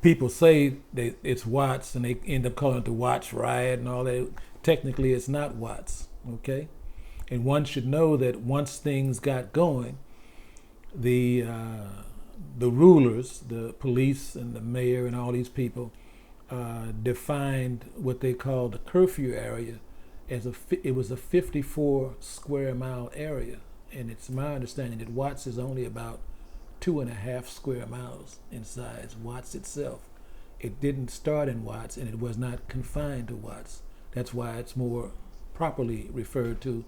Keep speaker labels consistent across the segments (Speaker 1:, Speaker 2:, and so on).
Speaker 1: people say it's Watts, and they end up calling it the Watts riot and all that. Technically, it's not Watts, okay? And one should know that once things got going, the rulers, the police and the mayor and all these people, defined what they called the curfew area as it was a 54 square mile area. And it's my understanding that Watts is only about 2.5 square miles in size, Watts itself. It didn't start in Watts, and it was not confined to Watts. That's why it's more properly referred to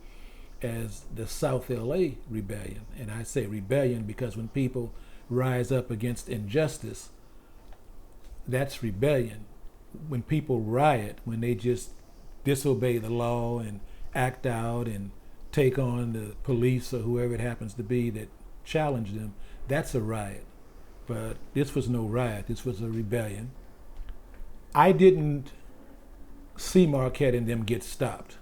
Speaker 1: as the South LA Rebellion. And I say rebellion because when people rise up against injustice, that's rebellion. When people riot, when they just disobey the law and act out and take on the police or whoever it happens to be that challenge them, that's a riot. But this was no riot, this was a rebellion. I didn't see Marquette and them get stopped.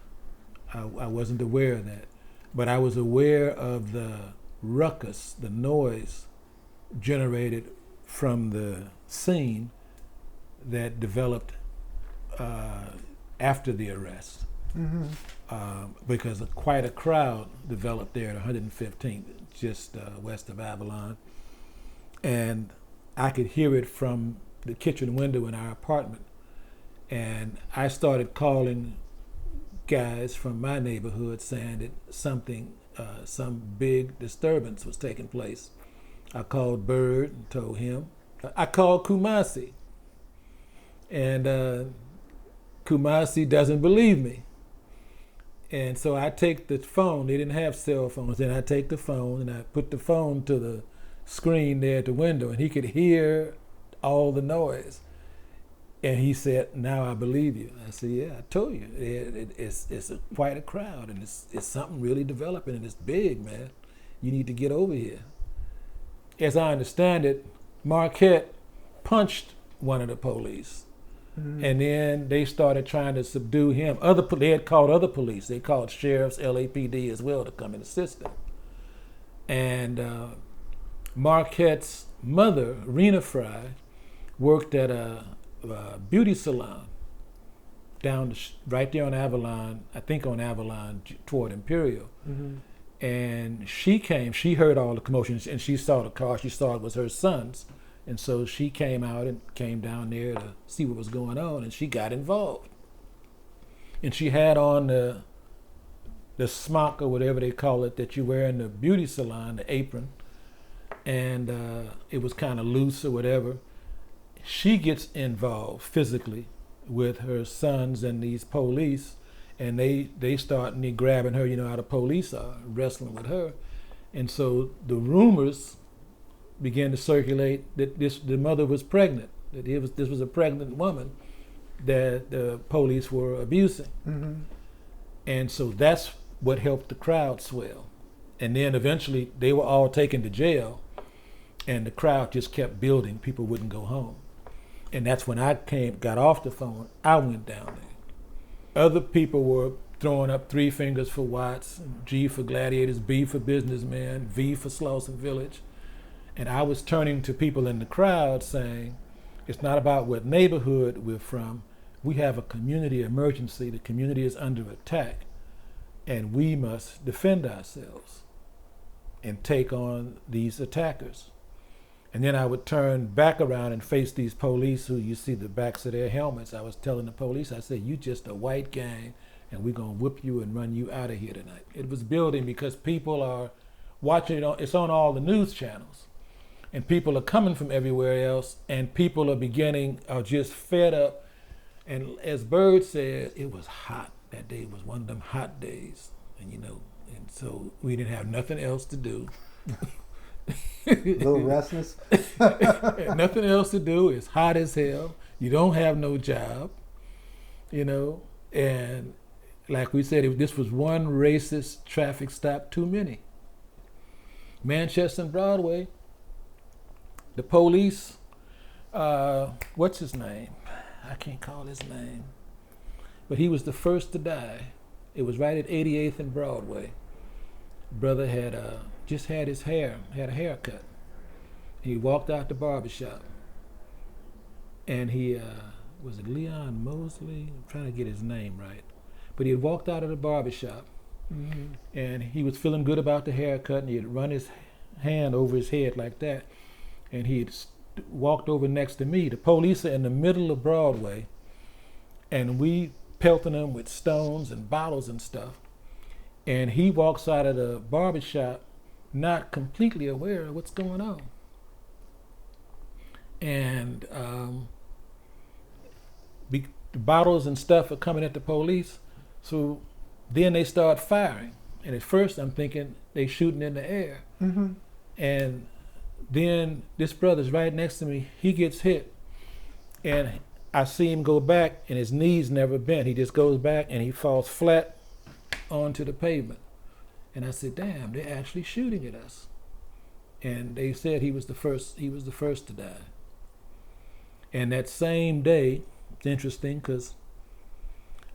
Speaker 1: I wasn't aware of that. But I was aware of the ruckus, the noise generated from the scene that developed after the arrest. Because quite a crowd developed there at 115th, just west of Avalon. And I could hear it from the kitchen window in our apartment. And I started calling guys from my neighborhood saying that some big disturbance was taking place. I called Bird and told him. I called Kumasi, and Kumasi doesn't believe me. And so I take the phone, they didn't have cell phones, and I take the phone and I put the phone to the screen there at the window, and he could hear all the noise. And he said, "Now I believe you." I said, "Yeah, I told you. It's quite a crowd, and it's something really developing, and it's big, man. You need to get over here." As I understand it, Marquette punched one of the police. And then they started trying to subdue him. They had called other police. They called sheriffs, LAPD as well to come and assist them. And Marquette's mother, Rena Fry, worked at a beauty salon right there on Avalon, I think on Avalon toward Imperial. And she heard all the commotion, and she saw the car. She saw it was her son's. And so she came out and came down there to see what was going on, and she got involved. And she had on the smock or whatever they call it that you wear in the beauty salon, the apron, and it was kind of loose or whatever. She gets involved physically with her sons and these police, and they start grabbing her, how the police are, wrestling with her. And so the rumors began to circulate that the mother was pregnant, that this was a pregnant woman that the police were abusing. And so that's what helped the crowd swell. And then eventually they were all taken to jail, and the crowd just kept building. People wouldn't go home. And that's when I got off the phone, I went down there. Other people were throwing up 3 fingers for Watts, G for Gladiators, B for Businessmen, V for Slausons Village. And I was turning to people in the crowd saying, it's not about what neighborhood we're from. We have a community emergency. The community is under attack, and we must defend ourselves and take on these attackers. And then I would turn back around and face these police who you see the backs of their helmets. I was telling the police, I said, "You just a white gang, and we're gonna whip you and run you out of here tonight." It was building because people are watching it it's on all the news channels. And people are coming from everywhere else, and people are just fed up. And as Bird said, it was hot. That day was one of them hot days, and so we didn't have nothing else to do.
Speaker 2: A little restless.
Speaker 1: Nothing else to do. It's hot as hell. You don't have no job, and like we said, this was one racist traffic stop too many. Manchester and Broadway. The police, what's his name? I can't call his name. But he was the first to die. It was right at 88th and Broadway. Brother had just had a haircut. He walked out the barbershop. and he was it Leon Mosley? I'm trying to get his name right, but he had walked out of the barbershop, and he was feeling good about the haircut, and he had run his hand over his head like that, and he had walked over next to me. The police are in the middle of Broadway, and we pelting him with stones and bottles and stuff, and he walks out of the barbershop not completely aware of what's going on. And the bottles and stuff are coming at the police, so then they start firing. And at first I'm thinking they shooting in the air. And then this brother's right next to me, he gets hit, and I see him go back, and his knees never bent. He just goes back and he falls flat onto the pavement. And I said, damn, they're actually shooting at us. And they said he was the first to die. And that same day, it's interesting because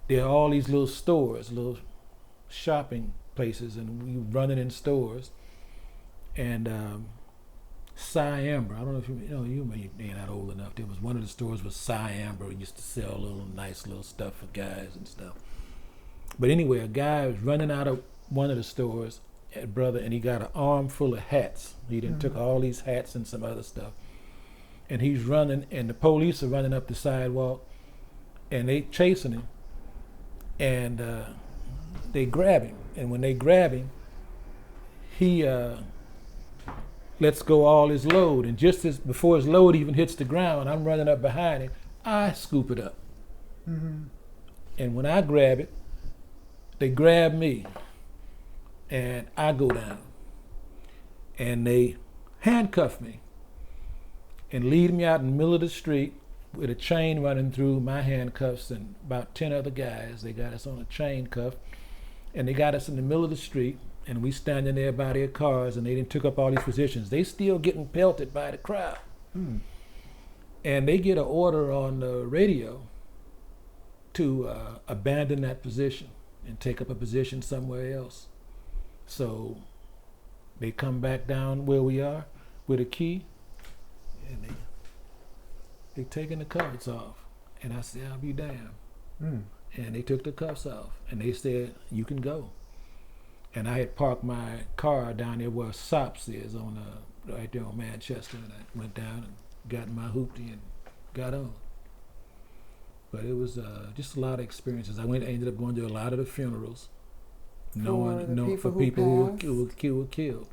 Speaker 1: there are all these little stores, little shopping places, and we running in stores. And Cy Amber, I don't know if you may be not old enough. There was one of the stores was Cy Amber. It used to sell little nice little stuff for guys and stuff. But anyway, a guy was running out of one of the stores, brother, and he got an arm full of hats. He done took all these hats and some other stuff. And he's running, and the police are running up the sidewalk, and they chasing him. And they grab him. And when they grab him, he lets go all his load. And just as before his load even hits the ground, I'm running up behind him. I scoop it up. And when I grab it, they grab me. And I go down. And they handcuff me and lead me out in the middle of the street with a chain running through my handcuffs and about 10 other guys. They got us on a chain cuff, and they got us in the middle of the street, and we standing there by their cars, and they done took up all these positions. They still getting pelted by the crowd. And they get an order on the radio to abandon that position and take up a position somewhere else. So they come back down where we are with a key, and they taking the cuffs off. And I said, I'll be damned. And they took the cuffs off, and they said, you can go. And I had parked my car down there where Sops is, right there on Manchester, and I went down and got my hoopty and got on. But it was just a lot of experiences. I ended up going to a lot of the funerals, for people who were killed.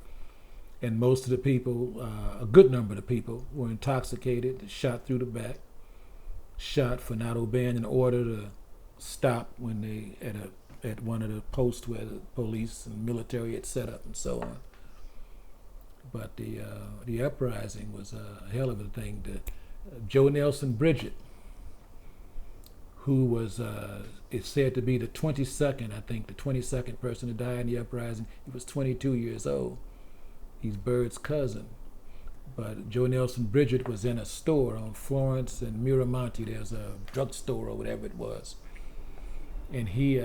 Speaker 1: And most of the people, a good number of the people, were intoxicated, shot through the back, shot for not obeying an order to stop when they at one of the posts where the police and military had set up and so on. But the uprising was a hell of a thing. Joe Nelson Bridget, who was it's said to be the 22nd person to die in the uprising. He was 22 years old. He's Bird's cousin. But Joe Nelson Bridget was in a store on Florence and Miramonte. There's a drugstore or whatever it was. And he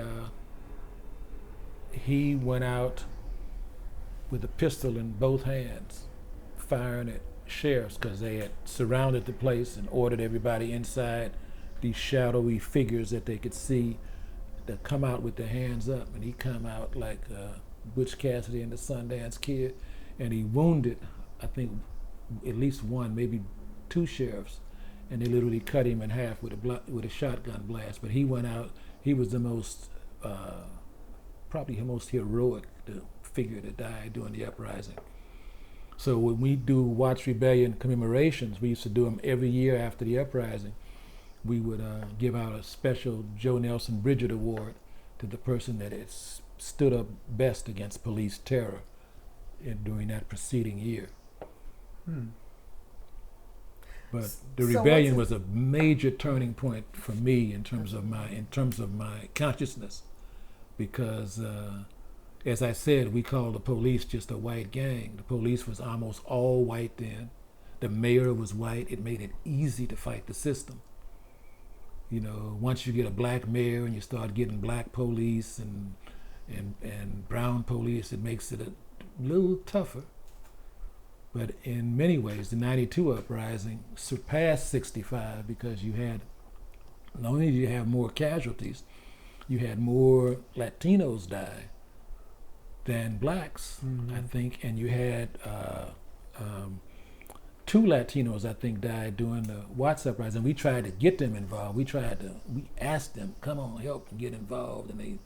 Speaker 1: went out with a pistol in both hands, firing at sheriffs because they had surrounded the place and ordered everybody inside, these shadowy figures that they could see that come out with their hands up. And he come out like Butch Cassidy and the Sundance Kid, and he wounded, I think, at least one, maybe two sheriffs, and they literally cut him in half with a shotgun blast. But he went out. He was the most, probably the most heroic figure to die during the uprising. So when we do Watts Rebellion commemorations, we used to do them every year after the uprising. We would give out a special Joe Nelson Bridget Award to the person that had stood up best against police terror during that preceding year. But the rebellion was a major turning point for me in terms of my consciousness, because as I said, we called the police just a white gang. The police was almost all white then. The mayor was white. It made it easy to fight the system. You know, once you get a black mayor and you start getting black police and brown police, it makes it a little tougher. But in many ways, the 92 uprising surpassed 65 because you had, not only did you have more casualties, you had more Latinos die than blacks, I think, and you had two Latinos, I think, died during the Watts uprising. We tried to get them involved. We asked them, come on, help and get involved, and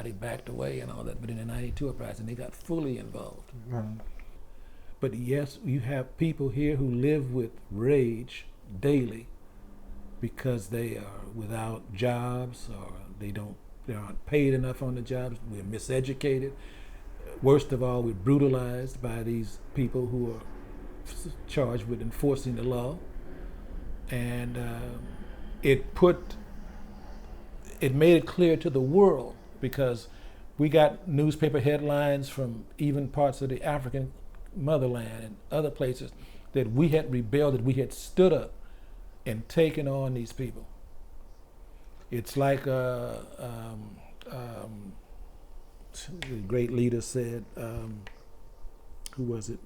Speaker 1: they backed away and all that. But in the 92 uprising, they got fully involved.
Speaker 2: Right.
Speaker 1: But yes, you have people here who live with rage daily because they are without jobs, or they aren't paid enough on the jobs. We're miseducated. Worst of all, we're brutalized by these people who are charged with enforcing the law. And it made it clear to the world, because we got newspaper headlines from even parts of the African motherland and other places that we had rebelled, that we had stood up and taken on these people. It's like the great leader said, who was it?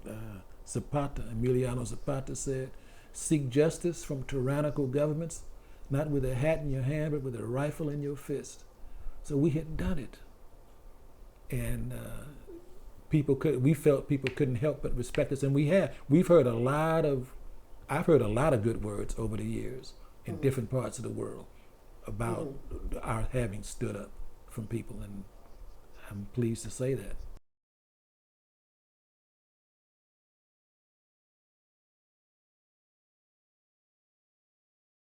Speaker 1: Zapata, Emiliano Zapata said, seek justice from tyrannical governments, not with a hat in your hand, but with a rifle in your fist. So we had done it. And we felt people couldn't help but respect us, and I've heard a lot of good words over the years in different parts of the world about our having stood up from people, and I'm pleased to say that.